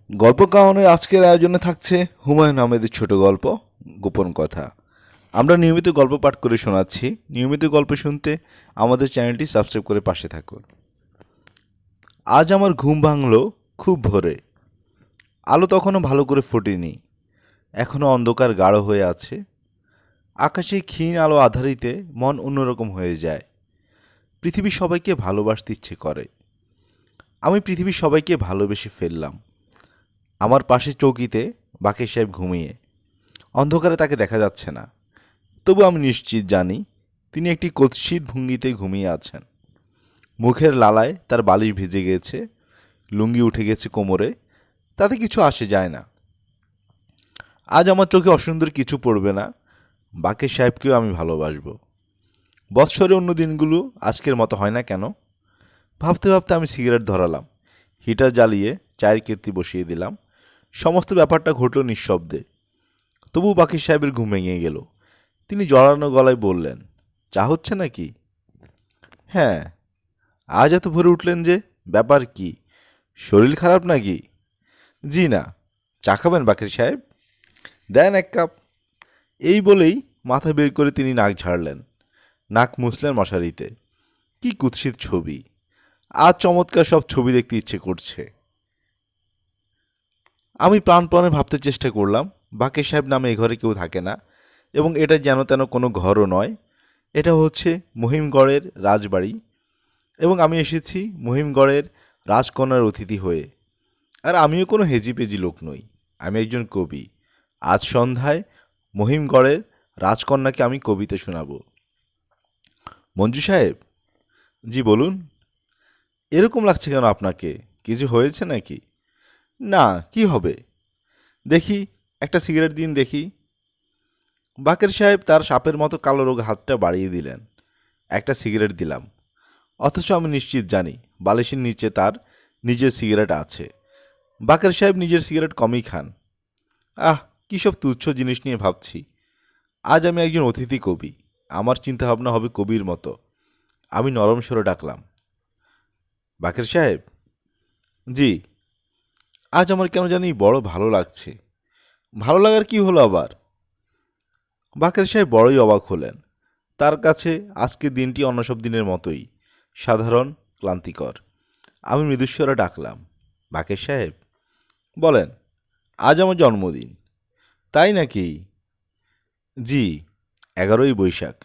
গল্প কাহনের আজকের আয়োজনে থাকছে হুমায়ুন আহমেদের ছোট গল্প গোপন কথা। আমরা নিয়মিত গল্প পাঠ করে শোনাচ্ছি। নিয়মিত গল্প শুনতে আমাদের চ্যানেলটি সাবস্ক্রাইব করে পাশে থাকুন। আজ আমার ঘুম ভাঙল খুব ভোরে। আলো তখনও ভালো করে ফোটেনি, এখনও অন্ধকার গাঢ় হয়ে আছে। আকাশে ক্ষীণ আলো আধারিতে মন অন্যরকম হয়ে যায়। পৃথিবীর সবাইকে ভালোবাসতে ইচ্ছে করে। আমি পৃথিবীর সবাইকে ভালোবেসে ফেললাম। আমার পাশে চৌকিতে বাকের সাহেব ঘুমিয়ে। অন্ধকারে তাকে দেখা যাচ্ছে না, তবু আমি নিশ্চিত জানি তিনি একটি কুৎসিত ভঙ্গিতে ঘুমিয়ে আছেন। মুখের লালায় তার বালিশ ভিজে গিয়েছে, লুঙ্গি উঠে গেছে কোমরে, তাতে কিছু আসে যায় না। আজ আমার চোখে অসুন্দর কিছু পড়বে না। বাকের সাহেবকেও আমি ভালোবাসব। বৎসরে অন্য দিনগুলো আজকের মতো হয় না কেন? ভাবতে ভাবতে আমি সিগারেট ধরালাম, হিটার জ্বালিয়ে চায়ের কেতলি বসিয়ে দিলাম। সমস্ত ব্যাপারটা ঘটল নিঃশব্দে। তবু বাকির সাহেবের ঘুম ভেঙে গেল। তিনি জড়ানো গলায় বললেন, চা হচ্ছে নাকি? হ্যাঁ। আজ এত ভোরে উঠলেন যে, ব্যাপার কি? শরীর খারাপ নাকি? জি না। চা খাবেন বাকির সাহেব? দেন এক কাপ। এই বলেই মাথা বের করে তিনি নাক ঝাড়লেন, নাক মুছলেন মশারিতে। কি কুৎসিত ছবি! আজ চমৎকার সব ছবি দেখতে ইচ্ছে করছে। আমি প্রাণপণে ভাবতে চেষ্টা করলাম, বাকের সাহেব নামে এ ঘরে কেউ থাকে না, এবং এটা যেন তেন কোনো ঘরও নয়। এটা হচ্ছে মহিমগড়ের রাজবাড়ি, এবং আমি এসেছি মহিমগড়ের রাজকন্যার অতিথি হয়ে। আর আমিও কোনো হেজিপেজি লোক নই, আমি একজন কবি। আজ সন্ধ্যায় মহিমগড়ের রাজকন্যাকে আমি কবিতা শোনাব। মঞ্জু সাহেব। জি বলুন। এরকম লাগছে কেন আপনাকে? কিছু হয়েছে নাকি? না, কি হবে? দেখি, একটা সিগারেট দিন দেখি। বাকের সাহেব তার সাপের মতো কালো রোগ হাতটা বাড়িয়ে দিলেন। একটা সিগারেট দিলাম। অথচ আমি নিশ্চিত জানি বালিশের নিচে তার নিজের সিগারেট আছে। বাকের সাহেব নিজের সিগারেট কমই খান। আহ, কী সব তুচ্ছ জিনিস নিয়ে ভাবছি। আজ আমি একজন অতিথি কবি, আমার চিন্তাভাবনা হবে কবির মতো। আমি নরম স্বরে ডাকলাম, বাকের সাহেব। জি। আজ আমার কেন জানি বড় ভালো লাগছে। ভালো লাগার কি হলো আবার? বাকের সাহেব বড়ই অবাক হলেন। তার কাছে আজকের দিনটি অন্য সব দিনের মতোই সাধারণ, ক্লান্তিকর। আমি মৃদুস্বরে ডাকলাম, বাকের সাহেব। বলেন। আজ আমার জন্মদিন। তাই নাকি? জি, 11ই বৈশাখ।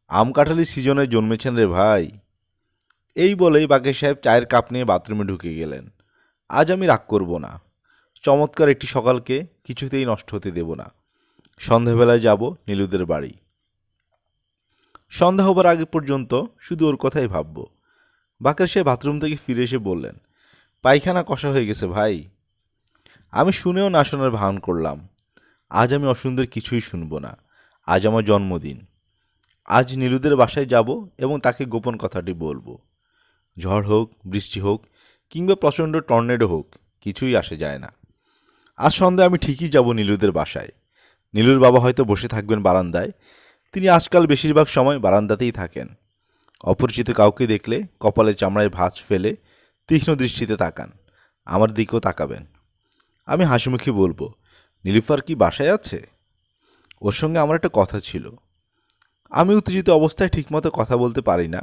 আম কাঁঠালি সিজনে জন্মেছেন রে ভাই। এই বলেই বাকের সাহেব চায়ের কাপ নিয়ে বাথরুমে ঢুকে গেলেন। আজ আমি রাগ করব না। চমৎকার একটি সকালকে কিছুতেই নষ্ট হতে দেব না। সন্ধ্যাবেলায় যাব নীলুদের বাড়ি। সন্ধ্যা হবার আগে পর্যন্ত শুধু ওর কথাই ভাবব। বাকের সাহেব বাথরুম থেকে ফিরে এসে বললেন, পায়খানা কষা হয়ে গেছে ভাই। আমি শুনেও না শোনার ভান করলাম। আজ আমি অসুন্দর কিছুই শুনব না। আজ আমার জন্মদিন। আজ নীলুদের বাসায় যাব এবং তাকে গোপন কথাটি বলবো। ঝড় হোক, বৃষ্টি হোক, কিংবা প্রচণ্ড টর্নেডো হোক, কিছুই আসে যায় না। আজ সন্ধ্যায় আমি ঠিকই যাব নীলুদের বাসায়। নীলুর বাবা হয়তো বসে থাকবেন বারান্দায়। তিনি আজকাল বেশিরভাগ সময় বারান্দাতেই থাকেন। অপরিচিত কাউকে দেখলে কপালে চামড়ায় ভাঁজ ফেলে তীক্ষ্ণ দৃষ্টিতে তাকান। আমার দিকেও তাকাবেন। আমি হাসিমুখে বলবো, নীলুফার কি বাসায় আছে? ওর সঙ্গে আমার একটা কথা ছিল। আমি উত্তেজিত অবস্থায় ঠিকমতো কথা বলতে পারি না,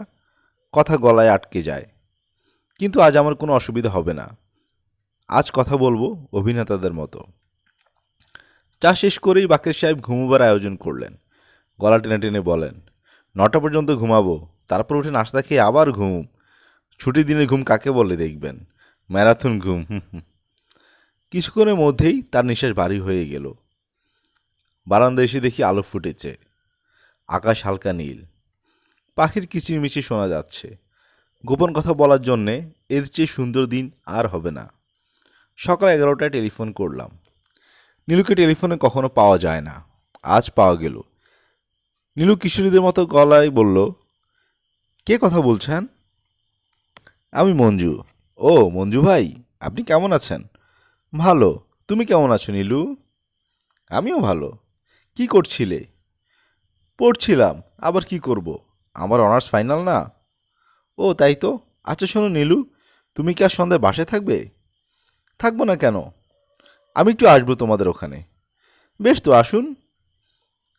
কথা গলায় আটকে যায়। কিন্তু আজ আমার কোনো অসুবিধা হবে না। আজ কথা বলবো অভিনেতাদের মতো। চা শেষ করেই বাকের সাহেব ঘুমোবার আয়োজন করলেন। গলা টেনে টেনে বলেন, 9টা পর্যন্ত ঘুমাবো, তারপর উঠে নাস্তা খেয়ে আবার ঘুম। ছুটির দিনের ঘুম কাকে বলে দেখবেন? ম্যারাথন ঘুম। হুম হুম। কিছুক্ষণের মধ্যেই তার নিঃশ্বাস ভারী হয়ে গেল। বারান্দায় এসে দেখি আলো ফুটেছে। আকাশ হালকা নীল। পাখির কিচিরমিচির শোনা যাচ্ছে। গোপন কথা বলার জন্যে এর চেয়ে সুন্দর দিন আর হবে না। সকাল 11টায় টেলিফোন করলাম। নীলুকে টেলিফোনে কখনো পাওয়া যায় না। আজ পাওয়া গেল। নীলু কিশোরীদের মতো গলায় বলল, কে কথা বলছেন? আমি মঞ্জু। ও মঞ্জু ভাই, আপনি কেমন আছেন? ভালো। তুমি কেমন আছো নীলু? আমিও ভালো। কি করছিলে? পড়ছিলাম। আবার কি করব? আমার অনার্স ফাইনাল না। ও তাই তো। আচ্ছা শোনো নীলু, তুমি কি আজ সন্ধ্যায় বাসায় থাকবে? থাকবো না কেন? আমি একটু আসবো তোমাদের ওখানে। বেশ তো, আসুন।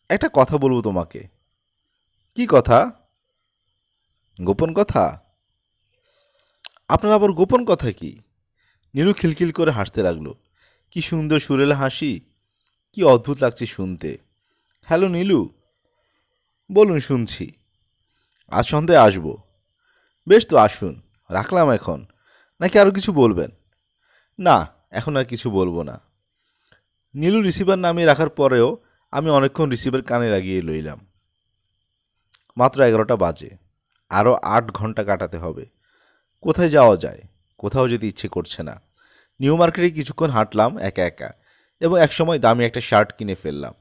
একটা কথা বলবো তোমাকে। কি কথা? গোপন কথা? আপনার আবার গোপন কথা কি? নীলু খিলখিল করে হাসতে লাগলো। কি সুন্দর সুরেলা হাসি! কি অদ্ভুত লাগছে শুনতে। হ্যালো নীলু। বলুন, শুনছি। আজ সন্ধ্যায় আসবো। বেশ তো, আসুন। রাখলাম এখন, নাকি আরও কিছু বলবেন? না, এখন আর কিছু বলবো না। নীলু রিসিভার নামিয়ে রাখার পরেও আমি অনেকক্ষণ রিসিভার কানে লাগিয়ে লইলাম। মাত্র 11টা বাজে। আরও 8 ঘন্টা কাটাতে হবে। কোথায় যাওয়া যায়? কোথাও যেতে ইচ্ছে করছে না। নিউ মার্কেটে কিছুক্ষণ হাঁটলাম একা একা, এবং একসময় দামি একটা শার্ট কিনে ফেললাম।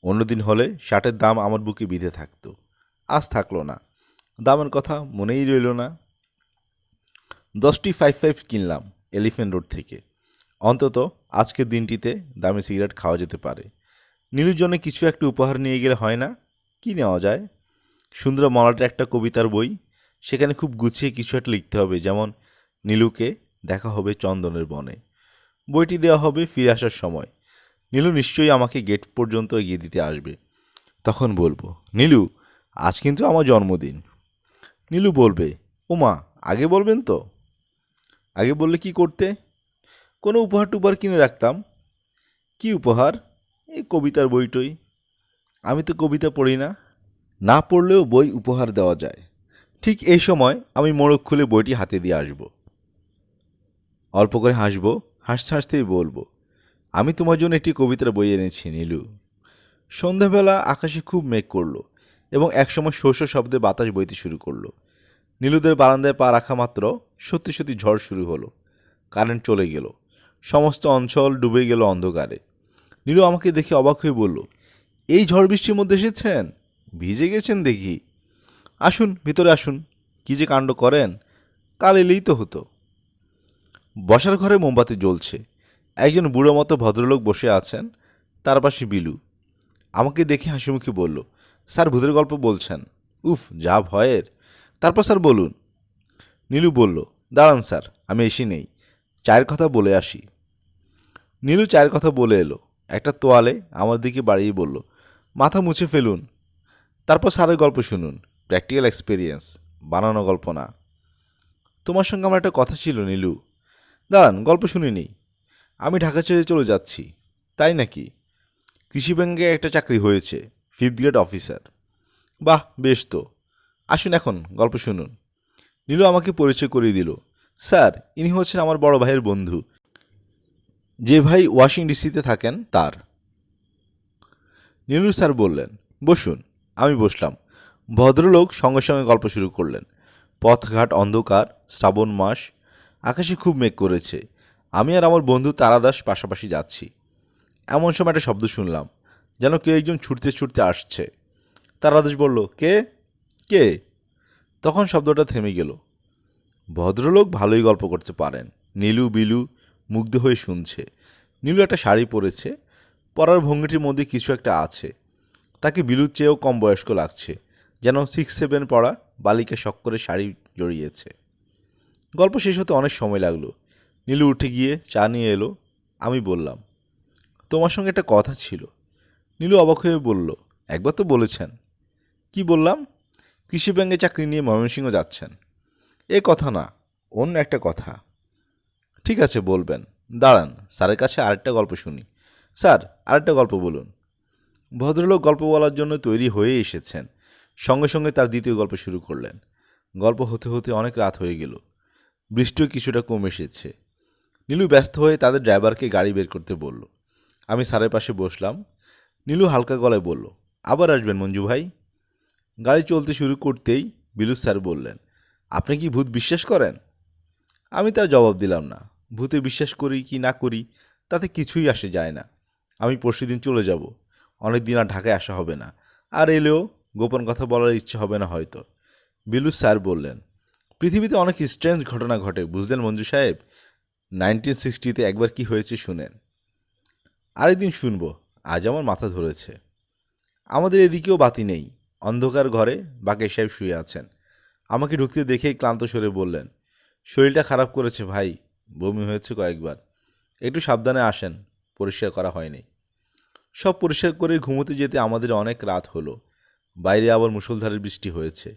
অন্যদিন হলে শার্টের দাম আমার বুকে বিঁধে থাকতো। আজ থাকলো না। দামের কথা মনেই রইল না। 10টি 5-5 কিনলাম এলিফ্যান্ট রোড থেকে। অন্তত আজকের দিনটিতে দামি সিগারেট খাওয়া যেতে পারে। নীলুর জন্য কিছু একটা উপহার নিয়ে গেলে হয় না? কি নেওয়া যায়? সুন্দর মলাটের একটা কবিতার বই। সেখানে খুব গুছিয়ে কিছু একটা লিখতে হবে, যেমন নীলুকে দেখা হবে চন্দনের বনে। বইটি দেওয়া হবে ফিরে আসার সময়। নীলু নিশ্চয়ই আমাকে গেট পর্যন্ত এগিয়ে দিতে আসবে। তখন বলবো, নীলু, আজ কিন্তু আমার জন্মদিন। নীলু বলবে, ওমা, আগে বলবেন তো। আগে বললে কি করতে? কোনো উপহার টুপহার কিনে রাখতাম। কি উপহার? এই কবিতার বইটই। আমি তো কবিতা পড়ি না। না পড়লেও বই উপহার দেওয়া যায়। ঠিক এই সময় আমি মোড়ক খুলে বইটি হাতে দিয়ে আসব। অল্প করে হাসবো, হাসতে হাসতেই বলবো, আমি তোমার জন্য একটি কবিতার বই এনেছি নীলু। সন্ধ্যাবেলা আকাশে খুব মেঘ করলো, এবং একসময় শস্য শব্দে বাতাস বইতে শুরু করলো। নীলুদের বারান্দায় পা রাখা মাত্র সত্যি সত্যি ঝড় শুরু হলো। কারেন্ট চলে গেল। সমস্ত অঞ্চল ডুবে গেল অন্ধকারে। নীলু আমাকে দেখে অবাক হয়ে বলল, এই ঝড় বৃষ্টির মধ্যে এসেছেন? ভিজে গেছেন দেখি। আসুন, ভিতরে আসুন। কি যে কাণ্ড করেন! কাল এলেই তো হতো। বসার ঘরে মোমবাতি জ্বলছে। একজন বুড়ো মতো ভদ্রলোক বসে আছেন। তার পাশে বিলু। আমাকে দেখে হাসিমুখে বলল, স্যার ভূতের গল্প বলছেন? উফ, যা ভয়ের! তারপর স্যার বলুন। নীলু বলল, দাঁড়ান স্যার, আমি এসি নেই, চায়ের কথা বলে আসি। নীলু চায়ের কথা বলে এলো। একটা তোয়ালে আমার দিকে বাড়িয়ে বলল, মাথা মুছে ফেলুন। তারপর স্যারের গল্প শুনুন। প্র্যাকটিক্যাল এক্সপিরিয়েন্স, বানানো গল্প না। তোমার সঙ্গে আমার একটা কথা ছিল নীলু। দাঁড়ান, গল্প শুনিনি। আমি ঢাকা ছেড়ে চলে যাচ্ছি। তাই নাকি? কৃষি ব্যাংকে একটা চাকরি হয়েছে, 5th গ্রেড অফিসার। বাহ, বেশ তো। আসুন এখন গল্প শুনুন। নীলু আমাকে পরিচয় করিয়ে দিল। স্যার, ইনি হচ্ছেন আমার বড় ভাইয়ের বন্ধু। যে ভাই ওয়াশিং ডিসিতে থাকেন তার। নীলু স্যার বললেন, বসুন। আমি বসলাম। ভদ্রলোক সঙ্গে সঙ্গে গল্প শুরু করলেন। পথঘাট অন্ধকার, শ্রাবণ মাস, আকাশে খুব মেঘ করেছে। আমি আর আমার বন্ধু তারাদাস পাশাপাশি যাচ্ছি। এমন সময় একটা শব্দ শুনলাম, যেন কেউ একজন ছুটতে ছুটতে আসছে। তারাদাস বলল, কে? কে? তখন শব্দটা থেমে গেল। ভদ্রলোক ভালোই গল্প করতে পারেন। নীলু বিলু মুগ্ধ হয়ে শুনছে। নীলু একটা শাড়ি পরেছে। পরার ভঙ্গিটির মধ্যে কিছু একটা আছে। তাকে বিলুর চেয়েও কম বয়স্ক লাগছে, যেন 6-7 পড়া বালিকা শখ করে শাড়ি জড়িয়েছে। গল্প শেষ হতে অনেক সময় লাগলো। নীলু উঠে গিয়ে চা নিয়ে এলো। আমি বললাম, তোমার সঙ্গে একটা কথা ছিল। নীলু অবাক হয়ে বলল, একবার তো বলেছেন। কি বললাম? কৃষি ব্যাংকে চাকরি নিয়ে ময়মনসিংহ যাচ্ছেন। এ কথা না, অন্য একটা কথা। ঠিক আছে, বলবেন। দাঁড়ান, স্যারের কাছে আরেকটা গল্প শুনি। স্যার, আরেকটা গল্প বলুন। ভদ্রলোক গল্প বলার জন্য তৈরি হয়ে এসেছেন। সঙ্গে সঙ্গে তার দ্বিতীয় গল্প শুরু করলেন। গল্প হতে হতে অনেক রাত হয়ে গেল। বৃষ্টিও কিছুটা কমে এসেছে। নীলু ব্যস্ত হয়ে তাদের ড্রাইভারকে গাড়ি বের করতে বলল। আমি স্যারের পাশে বসলাম। নীলু হালকা গলায় বলল, আবার আসবেন মঞ্জু ভাই। গাড়ি চলতে শুরু করতেই বিলু স্যার বললেন, আপনি কি ভূত বিশ্বাস করেন? আমি তার জবাব দিলাম না। ভূতে বিশ্বাস করি কি না করি তাতে কিছুই আসে যায় না। আমি পরশুদিন চলে যাব। অনেক দিন আর ঢাকায় আসা হবে না। আর এলেও গোপন কথা বলার ইচ্ছে হবে না হয়তো। বিলু স্যার বললেন, পৃথিবীতে অনেক স্ট্রেঞ্জ ঘটনা ঘটে, বুঝলেন মঞ্জু সাহেব। 1960-তে একবার কি হয়েছে শুনেন। আরেকদিন শুনবো, আজ আমার মাথা ধরেছে। আমাদের এদিকেও বাতি নেই। অন্ধকার ঘরে বাকের সাহেব শুয়ে আছেন। আমাকে ঢুকতে দেখেই ক্লান্ত স্বরে বললেন, শরীরটা খারাপ করেছে ভাই, বমি হয়েছে কয়েকবার। একটু সাবধানে আসেন, পরিষ্কার করা হয়নি। সব পরিষ্কার করে ঘুমোতে যেতে আমাদের অনেক রাত হলো। বাইরে আবার মুষলধারে বৃষ্টি হয়েছে।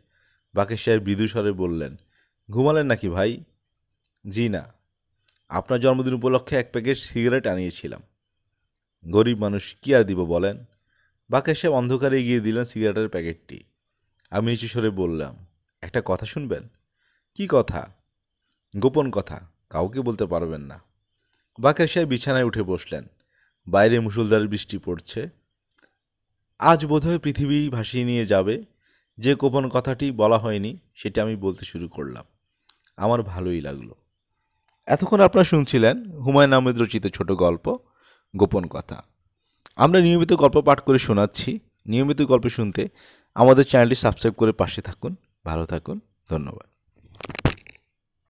বাকের সাহেব মৃদু স্বরে বললেন, ঘুমালেন নাকি ভাই? জি না, আপনার জন্মদিন উপলক্ষে এক প্যাকেট সিগারেট আনিয়েছিলাম। গরিব মানুষ, কি আর দিব বলেন। বাকের সাহেব অন্ধকারে এগিয়ে দিলেন সিগারেটের প্যাকেটটি। আমি নিচু স্বরে বললাম, একটা কথা শুনবেন? কি কথা? গোপন কথা, কাউকে বলতে পারবেন না। বাকের সাহেব বিছানায় উঠে বসলেন। বাইরে মুষলধারে বৃষ্টি পড়ছে। আজ বোধহয় পৃথিবী ভাসিয়ে নিয়ে যাবে। যে গোপন কথাটি বলা হয়নি সেটা আমি বলতে শুরু করলাম। আমার ভালোই লাগলো। এতক্ষণ আপনারা শুনছিলেন হুমায়ুন আহমেদ রচিত ছোট গল্প গোপন কথা। আমরা নিয়মিত গল্প পাঠ করে শোনাচ্ছি। নিয়মিত গল্প শুনতে আমাদের চ্যানেলটি সাবস্ক্রাইব করে পাশে থাকুন। ভালো থাকুন। ধন্যবাদ।